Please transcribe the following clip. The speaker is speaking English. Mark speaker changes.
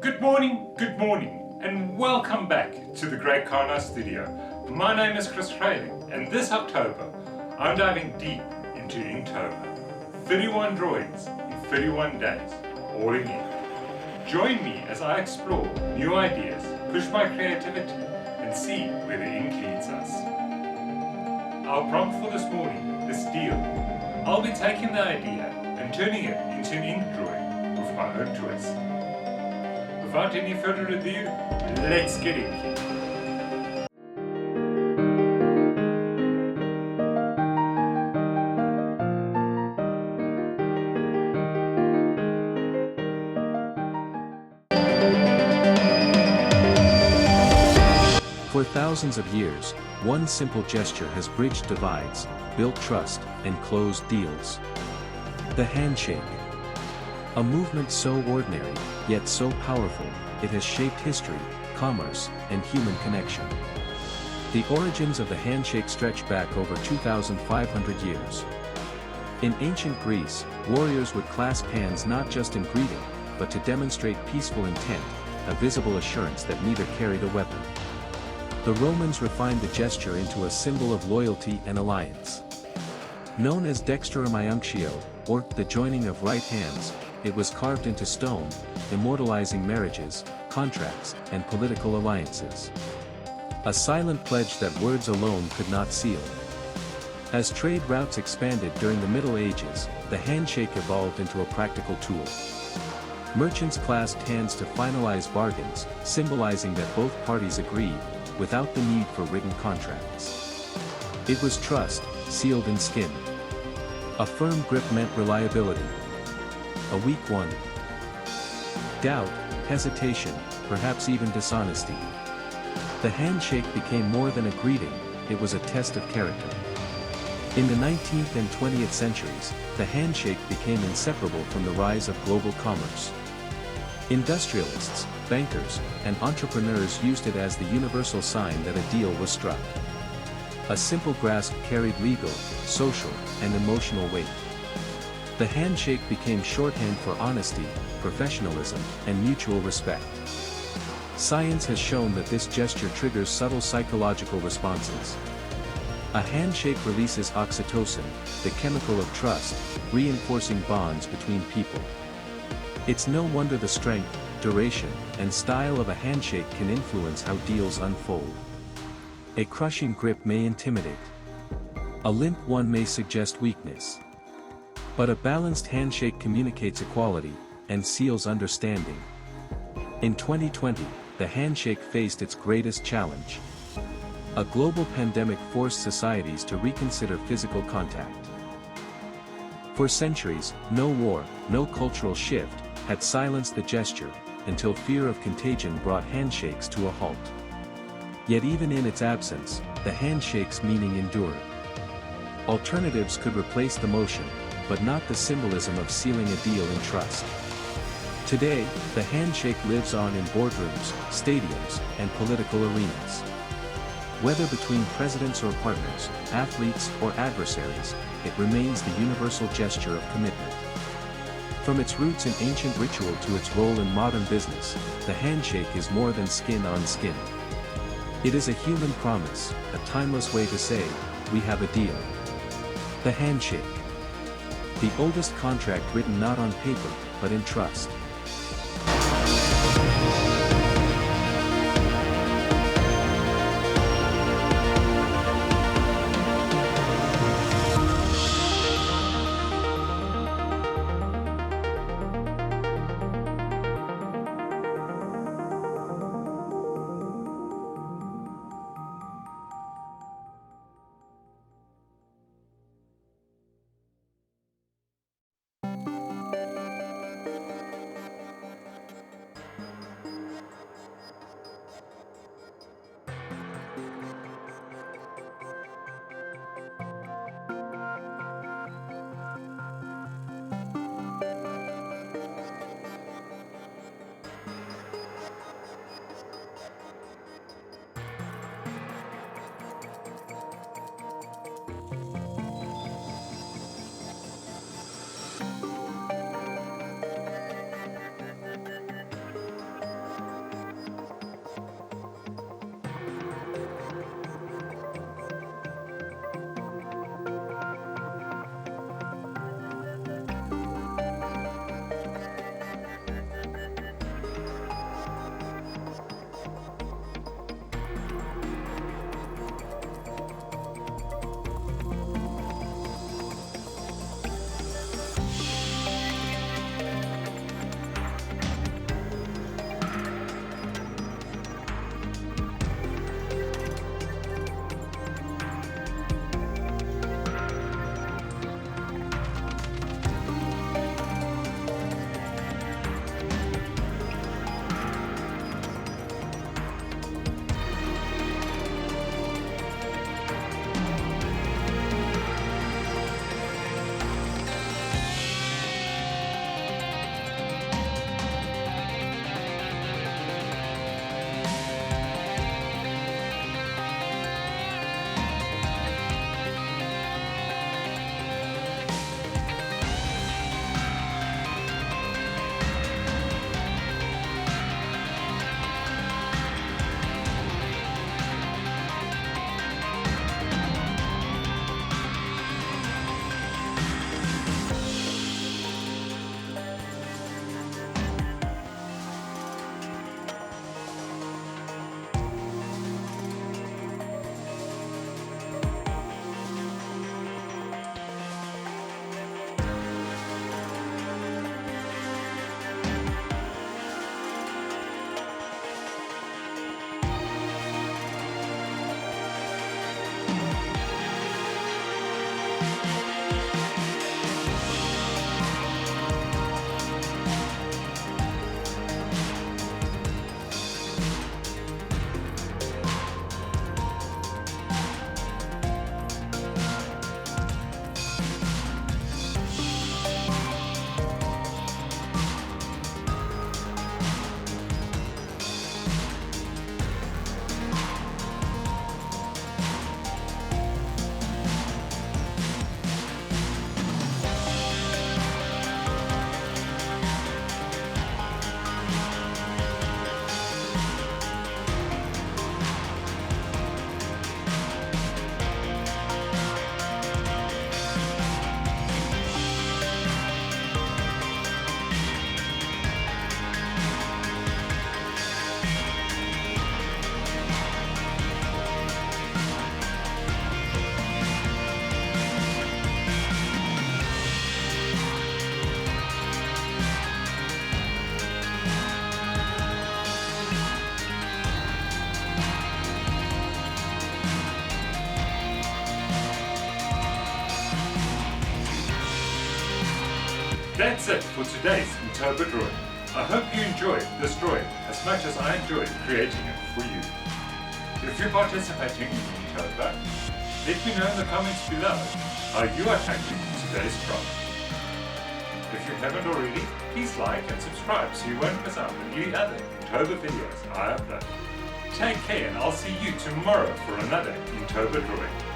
Speaker 1: Good morning, and welcome back to the Great Karna Studio. My name is Chris Frayling, and this October, I'm diving deep into Inktober. 31 drawings in 31 days, all in ink. Join me as I explore new ideas, push my creativity, and see where the ink leads us. Our prompt for this morning is steel. I'll be taking the idea and turning it into an ink drawing with my own twist. Without any further ado, let's get inky.
Speaker 2: For thousands of years, one simple gesture has bridged divides, built trust, and closed deals. The handshake. A movement so ordinary, yet so powerful, it has shaped history, commerce, and human connection. The origins of the handshake stretch back over 2,500 years. In ancient Greece, warriors would clasp hands not just in greeting, but to demonstrate peaceful intent, a visible assurance that neither carried a weapon. The Romans refined the gesture into a symbol of loyalty and alliance. Known as dexteromiunctio, or the joining of right hands, it was carved into stone, immortalizing marriages, contracts, and political alliances. A silent pledge that words alone could not seal. As trade routes expanded during the Middle Ages, the handshake evolved into a practical tool. Merchants clasped hands to finalize bargains, symbolizing that both parties agreed, without the need for written contracts. It was trust, sealed in skin. A firm grip meant reliability. A weak one. Doubt, hesitation, perhaps even dishonesty. The handshake became more than a greeting, it was a test of character. In the 19th and 20th centuries, the handshake became inseparable from the rise of global commerce. Industrialists, bankers, and entrepreneurs used it as the universal sign that a deal was struck. A simple grasp carried legal, social, and emotional weight. The handshake became shorthand for honesty, professionalism, and mutual respect. Science has shown that this gesture triggers subtle psychological responses. A handshake releases oxytocin, the chemical of trust, reinforcing bonds between people. It's no wonder the strength, duration, and style of a handshake can influence how deals unfold. A crushing grip may intimidate. A limp one may suggest weakness. But a balanced handshake communicates equality, and seals understanding. In 2020, the handshake faced its greatest challenge. A global pandemic forced societies to reconsider physical contact. For centuries, no war, no cultural shift, had silenced the gesture, until fear of contagion brought handshakes to a halt. Yet even in its absence, the handshake's meaning endured. Alternatives could replace the motion, but not the symbolism of sealing a deal in trust. Today, the handshake lives on in boardrooms, stadiums, and political arenas. Whether between presidents or partners, athletes or adversaries, it remains the universal gesture of commitment. From its roots in ancient ritual to its role in modern business, the handshake is more than skin on skin. It is a human promise, a timeless way to say, we have a deal. The handshake. The oldest contract written not on paper, but in trust.
Speaker 1: That's it for today's Inktober drawing. I hope you enjoyed this drawing as much as I enjoyed creating it for you. If you're participating in Inktober, let me know in the comments below how you are tackling today's prompt. If you haven't already, please like and subscribe so you won't miss out on any other Inktober videos I upload. Take care and I'll see you tomorrow for another Inktober drawing.